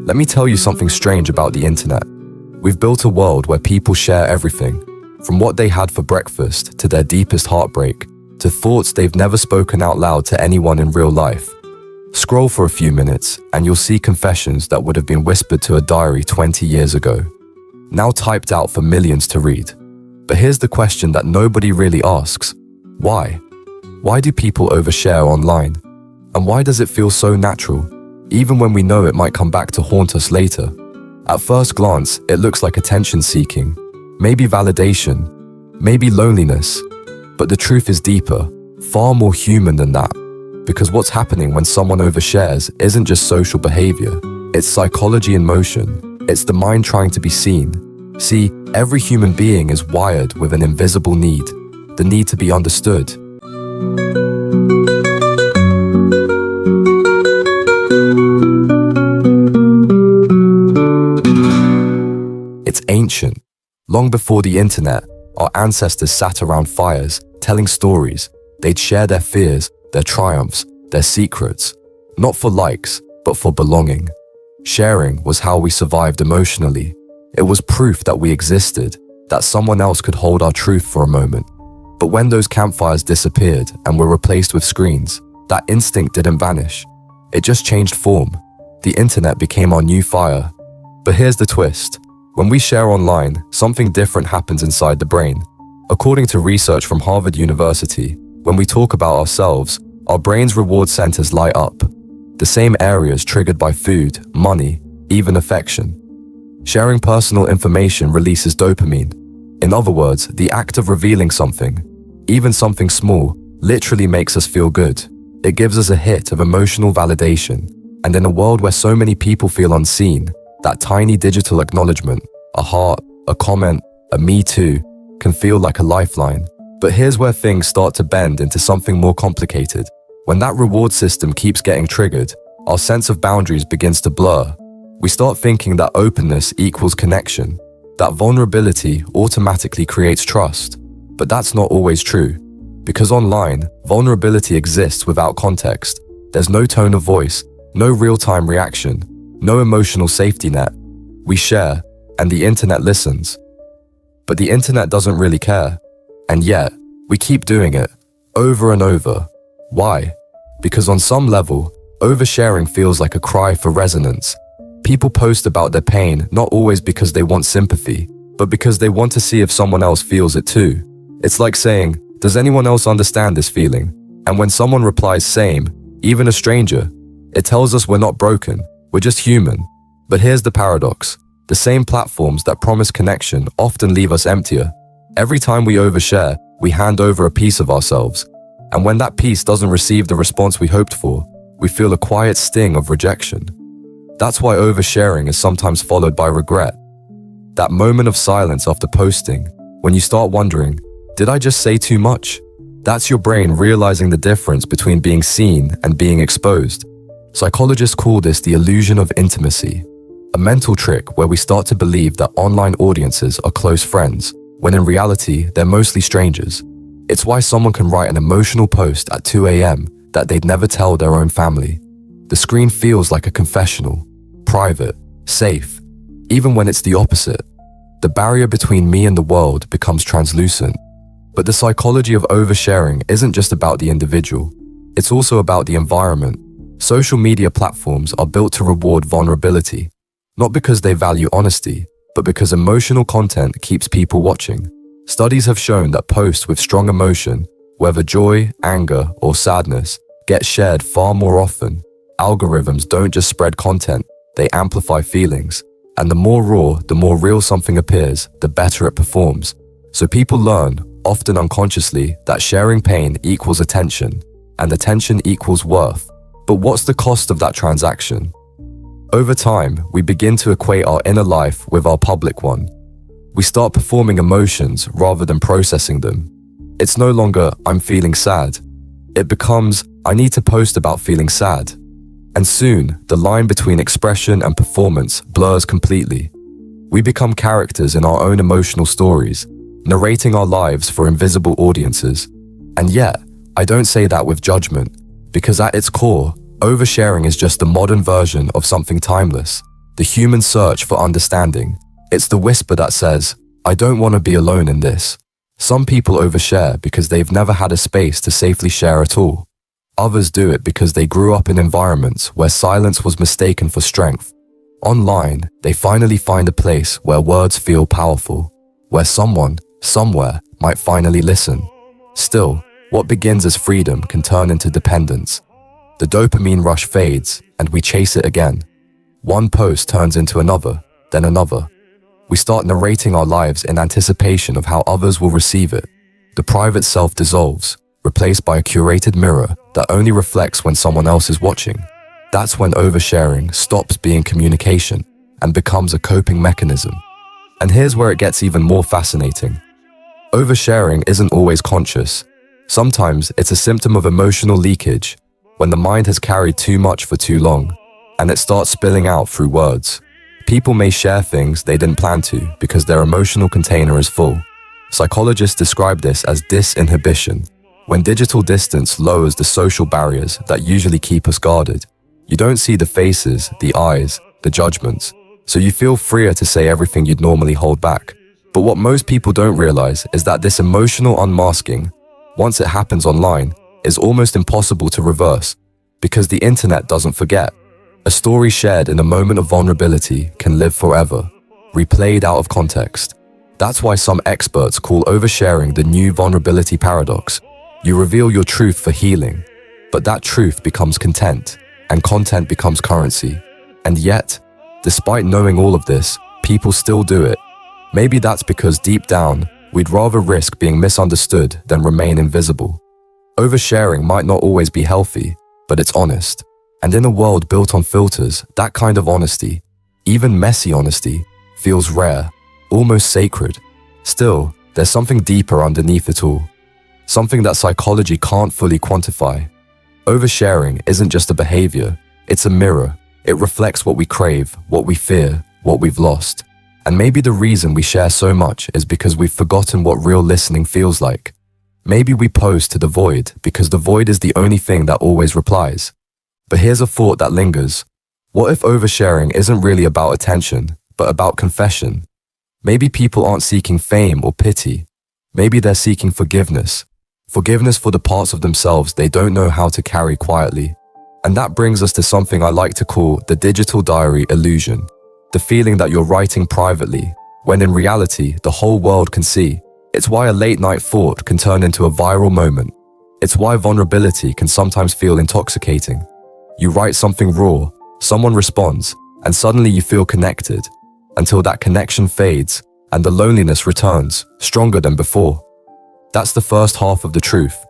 Let me tell you something strange about the internet. We've built a world where people share everything, from what they had for breakfast to their deepest heartbreak, to thoughts they've never spoken out loud to anyone in real life. Scroll for a few minutes and you'll see confessions that would have been whispered to a diary 20 years ago, now typed out for millions to read. But here's the question that nobody really asks. Why? Why do people overshare online? And why does it feel so natural, even when we know it might come back to haunt us later? At first glance, it looks like attention-seeking, maybe validation, maybe loneliness. But the truth is deeper, far more human than that. Because what's happening when someone overshares isn't just social behavior, it's psychology in motion. It's the mind trying to be seen. See, every human being is wired with an invisible need, the need to be understood. It's ancient. Long before the internet, our ancestors sat around fires, telling stories. They'd share their fears, their triumphs, their secrets, not for likes, but for belonging. Sharing was how we survived emotionally. It was proof that we existed, that someone else could hold our truth for a moment. But when those campfires disappeared and were replaced with screens, that instinct didn't vanish. It just changed form. The internet became our new fire. But here's the twist. When we share online, something different happens inside the brain. According to research from Harvard University, when we talk about ourselves, our brain's reward centers light up. The same areas triggered by food, money, even affection. Sharing personal information releases dopamine. In other words, the act of revealing something, even something small, literally makes us feel good. It gives us a hit of emotional validation. And in a world where so many people feel unseen, that tiny digital acknowledgement, a heart, a comment, a me too, can feel like a lifeline. But here's where things start to bend into something more complicated. When that reward system keeps getting triggered, our sense of boundaries begins to blur. We start thinking that openness equals connection, that vulnerability automatically creates trust. But that's not always true. Because online, vulnerability exists without context. There's no tone of voice, no real-time reaction, no emotional safety net. We share, and the internet listens. But the internet doesn't really care. And yet, we keep doing it, over and over. Why? Because on some level, oversharing feels like a cry for resonance. People post about their pain not always because they want sympathy, but because they want to see if someone else feels it too. It's like saying, does anyone else understand this feeling? And when someone replies same, even a stranger, it tells us we're not broken, we're just human. But here's the paradox. The same platforms that promise connection often leave us emptier. Every time we overshare, we hand over a piece of ourselves. And when that piece doesn't receive the response we hoped for, we feel a quiet sting of rejection. That's why oversharing is sometimes followed by regret. That moment of silence after posting, when you start wondering, did I just say too much? That's your brain realizing the difference between being seen and being exposed. Psychologists call this the illusion of intimacy, a mental trick where we start to believe that online audiences are close friends, when in reality, they're mostly strangers. It's why someone can write an emotional post at 2 a.m. that they'd never tell their own family. The screen feels like a confessional, private, safe, even when it's the opposite. The barrier between me and the world becomes translucent. But the psychology of oversharing isn't just about the individual. It's also about the environment. Social media platforms are built to reward vulnerability, not because they value honesty, but because emotional content keeps people watching. Studies have shown that posts with strong emotion, whether joy, anger, or sadness, get shared far more often. Algorithms don't just spread content, they amplify feelings. And the more raw, the more real something appears, the better it performs. So people learn, often unconsciously, that sharing pain equals attention, and attention equals worth. But what's the cost of that transaction? Over time, we begin to equate our inner life with our public one. We start performing emotions rather than processing them. It's no longer, I'm feeling sad. It becomes, I need to post about feeling sad. And soon, the line between expression and performance blurs completely. We become characters in our own emotional stories, narrating our lives for invisible audiences. And yet, I don't say that with judgment, because at its core, Oversharing is just the modern version of something timeless, the human search for understanding. It's the whisper that says, I don't want to be alone in this. Some people overshare because they've never had a space to safely share at all. Others do it because they grew up in environments where silence was mistaken for strength. Online, they finally find a place where words feel powerful, where someone, somewhere, might finally listen. Still, what begins as freedom can turn into dependence. The dopamine rush fades, and we chase it again. One post turns into another, then another. We start narrating our lives in anticipation of how others will receive it. The private self dissolves, replaced by a curated mirror that only reflects when someone else is watching. That's when oversharing stops being communication and becomes a coping mechanism. And here's where it gets even more fascinating. Oversharing isn't always conscious. Sometimes it's a symptom of emotional leakage, when the mind has carried too much for too long, and it starts spilling out through words. People may share things they didn't plan to because their emotional container is full. Psychologists describe this as disinhibition, when digital distance lowers the social barriers that usually keep us guarded. You don't see the faces, the eyes, the judgments, so you feel freer to say everything you'd normally hold back. But what most people don't realize is that this emotional unmasking, once it happens online, is almost impossible to reverse, because the internet doesn't forget. A story shared in a moment of vulnerability can live forever, replayed out of context. That's why some experts call oversharing the new vulnerability paradox. You reveal your truth for healing, but that truth becomes content, and content becomes currency. And yet, despite knowing all of this, people still do it. Maybe that's because deep down, we'd rather risk being misunderstood than remain invisible. Oversharing might not always be healthy, but it's honest. And in a world built on filters, that kind of honesty, even messy honesty, feels rare, almost sacred. Still, there's something deeper underneath it all. Something that psychology can't fully quantify. Oversharing isn't just a behavior, it's a mirror. It reflects what we crave, what we fear, what we've lost. And maybe the reason we share so much is because we've forgotten what real listening feels like. Maybe we post to the void because the void is the only thing that always replies. But here's a thought that lingers. What if oversharing isn't really about attention, but about confession? Maybe people aren't seeking fame or pity. Maybe they're seeking forgiveness. Forgiveness for the parts of themselves they don't know how to carry quietly. And that brings us to something I like to call the digital diary illusion. The feeling that you're writing privately, when in reality, the whole world can see. It's why a late-night thought can turn into a viral moment. It's why vulnerability can sometimes feel intoxicating. You write something raw, someone responds, and suddenly you feel connected, until that connection fades and the loneliness returns, stronger than before. That's the first half of the truth.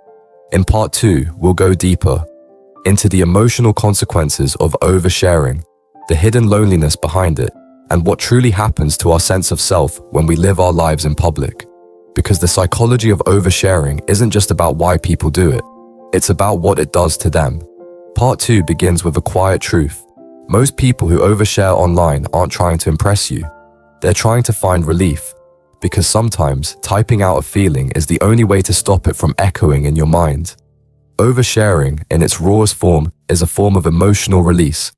In part 2, we'll go deeper into the emotional consequences of oversharing, the hidden loneliness behind it, and what truly happens to our sense of self when we live our lives in public. Because the psychology of oversharing isn't just about why people do it, it's about what it does to them. Part 2 begins with a quiet truth. Most people who overshare online aren't trying to impress you. They're trying to find relief, because sometimes typing out a feeling is the only way to stop it from echoing in your mind. Oversharing, in its rawest form, is a form of emotional release,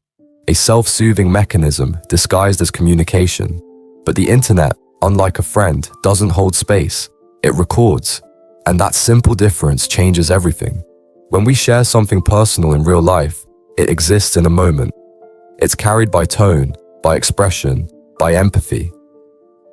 a self-soothing mechanism disguised as communication. But the internet, unlike a friend, doesn't hold space. It records. And that simple difference changes everything. When we share something personal in real life, it exists in a moment. It's carried by tone, by expression, by empathy.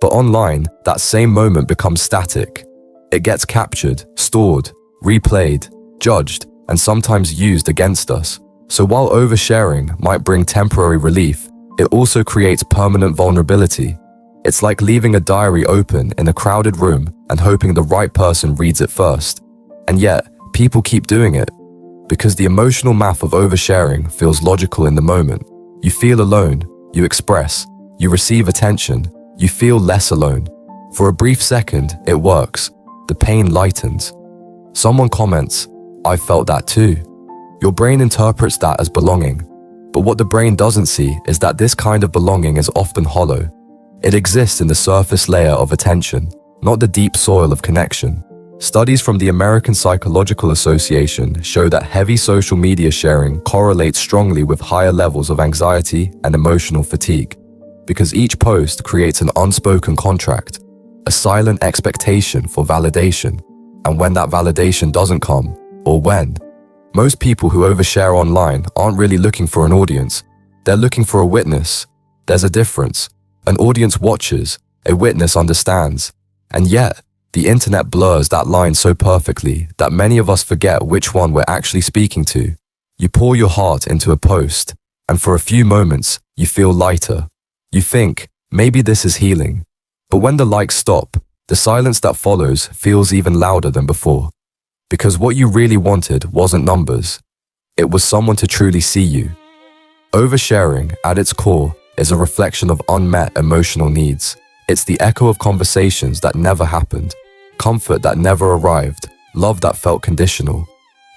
But online, that same moment becomes static. It gets captured, stored, replayed, judged, and sometimes used against us. So while oversharing might bring temporary relief, it also creates permanent vulnerability. It's like leaving a diary open in a crowded room and hoping the right person reads it first. And yet, people keep doing it. Because the emotional math of oversharing feels logical in the moment. You feel alone, you express, you receive attention, you feel less alone. For a brief second, it works. The pain lightens. Someone comments, "I felt that too." Your brain interprets that as belonging. But what the brain doesn't see is that this kind of belonging is often hollow. It exists in the surface layer of attention, not the deep soil of connection. Studies from the American Psychological Association show that heavy social media sharing correlates strongly with higher levels of anxiety and emotional fatigue, because each post creates an unspoken contract, a silent expectation for validation. And when that validation doesn't come, or when, most people who overshare online aren't really looking for an audience. They're looking for a witness. There's a difference. An audience watches, a witness understands. And yet, the internet blurs that line so perfectly that many of us forget which one we're actually speaking to. You pour your heart into a post, and for a few moments, you feel lighter. You think, maybe this is healing. But when the likes stop, the silence that follows feels even louder than before. Because what you really wanted wasn't numbers. It was someone to truly see you. Oversharing, at its core, is a reflection of unmet emotional needs. It's the echo of conversations that never happened, comfort that never arrived, love that felt conditional.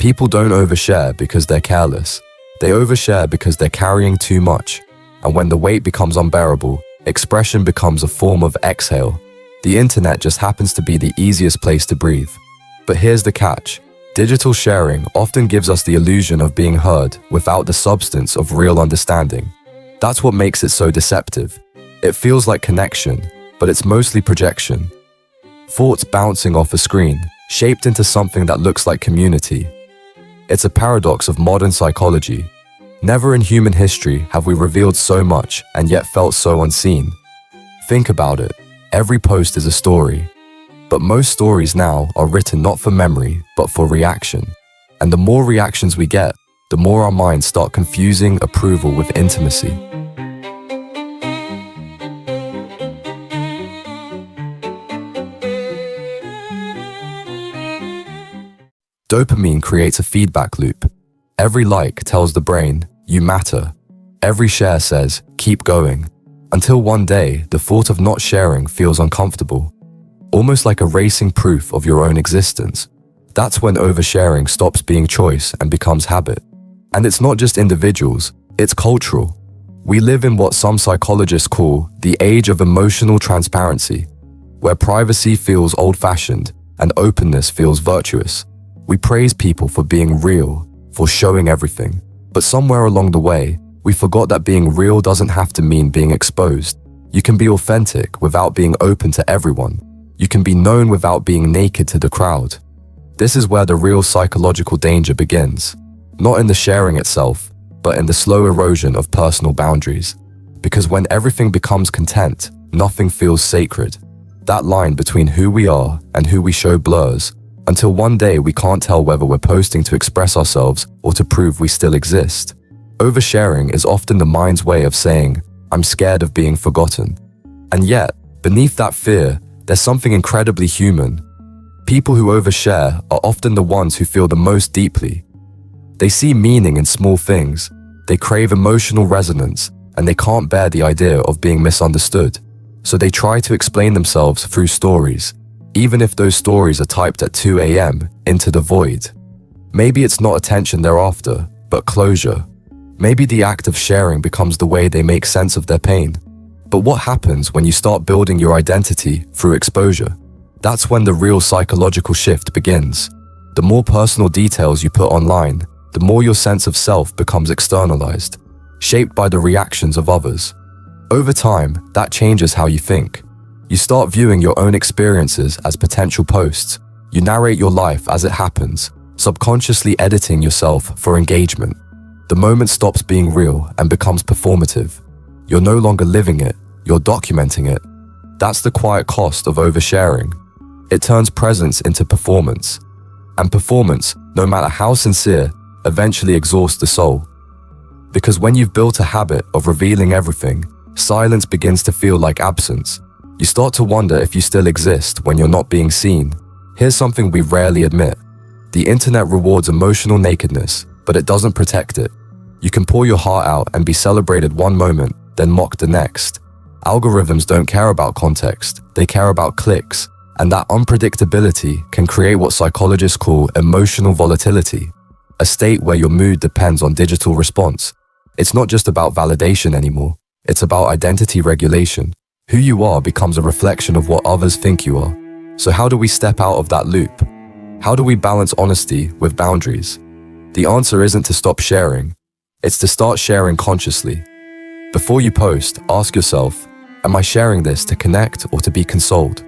People don't overshare because they're careless. They overshare because they're carrying too much. And when the weight becomes unbearable, expression becomes a form of exhale. The internet just happens to be the easiest place to breathe. But here's the catch. Digital sharing often gives us the illusion of being heard without the substance of real understanding. That's what makes it so deceptive. It feels like connection, but it's mostly projection. Thoughts bouncing off a screen, shaped into something that looks like community. It's a paradox of modern psychology. Never in human history have we revealed so much and yet felt so unseen. Think about it. Every post is a story. But most stories now are written not for memory, but for reaction. And the more reactions we get, the more our minds start confusing approval with intimacy. Dopamine creates a feedback loop. Every like tells the brain, you matter. Every share says, keep going. Until one day, the thought of not sharing feels uncomfortable. Almost like erasing proof of your own existence. That's when oversharing stops being choice and becomes habit. And it's not just individuals, it's cultural. We live in what some psychologists call the age of emotional transparency, where privacy feels old-fashioned and openness feels virtuous. We praise people for being real, for showing everything. But somewhere along the way, we forgot that being real doesn't have to mean being exposed. You can be authentic without being open to everyone. You can be known without being naked to the crowd. This is where the real psychological danger begins. Not in the sharing itself, but in the slow erosion of personal boundaries. Because when everything becomes content, nothing feels sacred. That line between who we are and who we show blurs, until one day we can't tell whether we're posting to express ourselves or to prove we still exist. Oversharing is often the mind's way of saying, I'm scared of being forgotten. And yet, beneath that fear, there's something incredibly human. People who overshare are often the ones who feel the most deeply. They see meaning in small things, they crave emotional resonance, and they can't bear the idea of being misunderstood. So they try to explain themselves through stories, even if those stories are typed at 2 a.m. into the void. Maybe it's not attention they're after, but closure. Maybe the act of sharing becomes the way they make sense of their pain. But what happens when you start building your identity through exposure? That's when the real psychological shift begins. The more personal details you put online, the more your sense of self becomes externalized, shaped by the reactions of others. Over time, that changes how you think. You start viewing your own experiences as potential posts. You narrate your life as it happens, subconsciously editing yourself for engagement. The moment stops being real and becomes performative. You're no longer living it, you're documenting it. That's the quiet cost of oversharing. It turns presence into performance. And performance, no matter how sincere, eventually exhausts the soul. Because when you've built a habit of revealing everything, silence begins to feel like absence. You start to wonder if you still exist when you're not being seen. Here's something we rarely admit. The internet rewards emotional nakedness, but it doesn't protect it. You can pour your heart out and be celebrated one moment, then mocked the next. Algorithms don't care about context, they care about clicks, and that unpredictability can create what psychologists call emotional volatility, a state where your mood depends on digital response. It's not just about validation anymore, it's about identity regulation. Who you are becomes a reflection of what others think you are. So how do we step out of that loop? How do we balance honesty with boundaries? The answer isn't to stop sharing, it's to start sharing consciously. Before you post, ask yourself, am I sharing this to connect or to be consoled?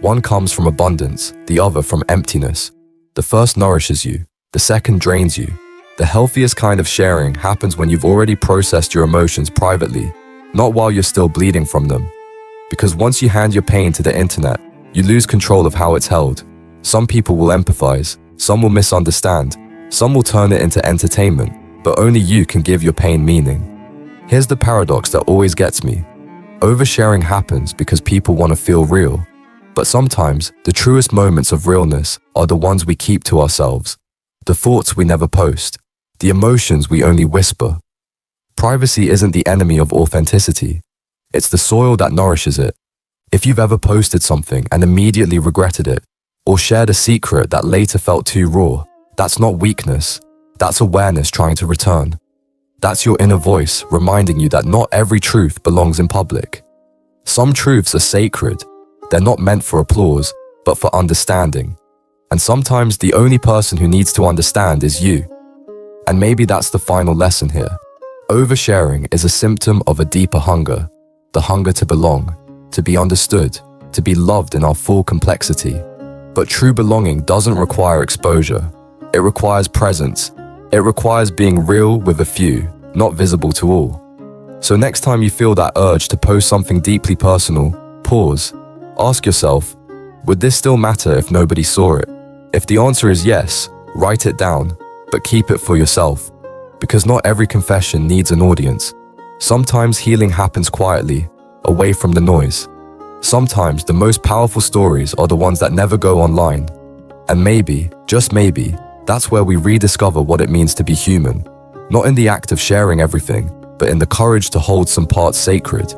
One comes from abundance, the other from emptiness. The first nourishes you, the second drains you. The healthiest kind of sharing happens when you've already processed your emotions privately, not while you're still bleeding from them. Because once you hand your pain to the internet, you lose control of how it's held. Some people will empathize, some will misunderstand, some will turn it into entertainment, but only you can give your pain meaning. Here's the paradox that always gets me. Oversharing happens because people want to feel real. But sometimes, the truest moments of realness are the ones we keep to ourselves. The thoughts we never post, the emotions we only whisper. Privacy isn't the enemy of authenticity. It's the soil that nourishes it. If you've ever posted something and immediately regretted it, or shared a secret that later felt too raw, that's not weakness. That's awareness trying to return. That's your inner voice reminding you that not every truth belongs in public. Some truths are sacred. They're not meant for applause, but for understanding. And sometimes the only person who needs to understand is you. And maybe that's the final lesson here. Oversharing is a symptom of a deeper hunger. The hunger to belong, to be understood, to be loved in our full complexity. But true belonging doesn't require exposure. It requires presence. It requires being real with a few, not visible to all. So next time you feel that urge to post something deeply personal, pause. Ask yourself, would this still matter if nobody saw it? If the answer is yes, write it down, but keep it for yourself. Because not every confession needs an audience. Sometimes healing happens quietly, away from the noise. Sometimes the most powerful stories are the ones that never go online. And maybe, just maybe, that's where we rediscover what it means to be human. Not in the act of sharing everything, but in the courage to hold some parts sacred.